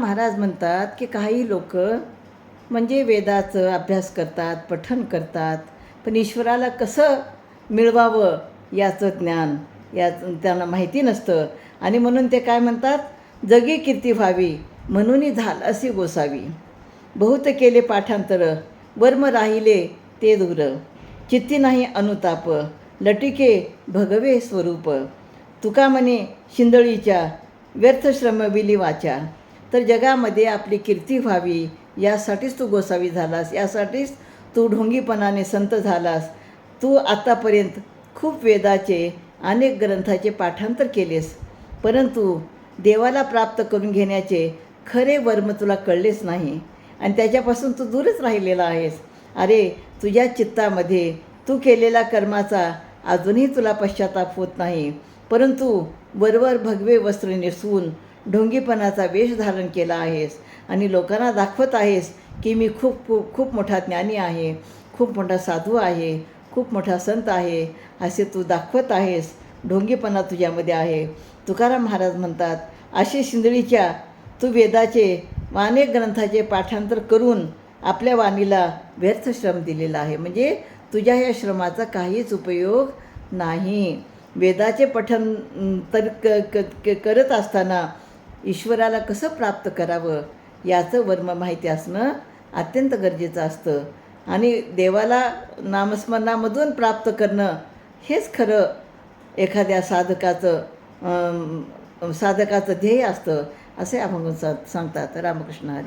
महाराज म्हणतात की काही लोक म्हणजे वेदाचं अभ्यास करतात, पठण करतात, पण ईश्वराला कसं मिळवावं याचं ज्ञान त्यांना माहिती नसतं. आणि म्हणून ते काय म्हणतात, जगी कीर्ती व्हावी म्हणून झाल अशी गोसावी. बहुत केले पाठांतर वर्म राहिले ते दूर. चित्ती नाही अनुताप लटिके भगवे स्वरूप. तुका म्हणे शिंदळीच्या व्यर्थ श्रमविली वाचा. तर जगामध्ये आपली कीर्ती व्हावी यासाठीच तू गोसावी झालास, यासाठीच तू ढोंगीपणाने संत झालास. तू आत्तापर्यंत खूप वेदाचे अनेक ग्रंथाचे पाठांतर केलेस, परंतु देवाला प्राप्त करून घेण्याचे खरे वर्म तुला कळलेच नाही आणि त्याच्यापासून तू दूरच राहिलेला आहेस. अरे, तुझ्या चित्तामध्ये तू केलेल्या कर्माचा अजूनही तुला पश्चाताप होत नाही, परंतु वरवर भगवे वस्त्र नेसून ढोंगीपणाचा वेश धारण केला आहेस आणि लोकांना दाखवत आहेस की मी खूप खूप खूप मोठा ज्ञानी आहे, खूप मोठा साधू आहे, खूप मोठा संत आहे, असे तू दाखवत आहेस. ढोंगीपणा तुझ्यामध्ये आहे. तुकाराम महाराज म्हणतात, अशी शिंदळीच्या तू वेदाचे अनेक ग्रंथाचे पाठांतर करून आपल्या वाणीला व्यर्थ श्रम दिलेला आहे. म्हणजे तुझ्या या श्रमाचा काहीच उपयोग नाही. वेदाचे पठण तर करत असताना ईश्वराला कसं प्राप्त करावं याचं वर्म माहिती असणं अत्यंत गरजेचं असतं. आणि देवाला नामस्मरणामधून प्राप्त करणं हेच खरं एखाद्या साधकाचं ध्येय असतं, असे अभंग सांगतात. रामकृष्ण हरी.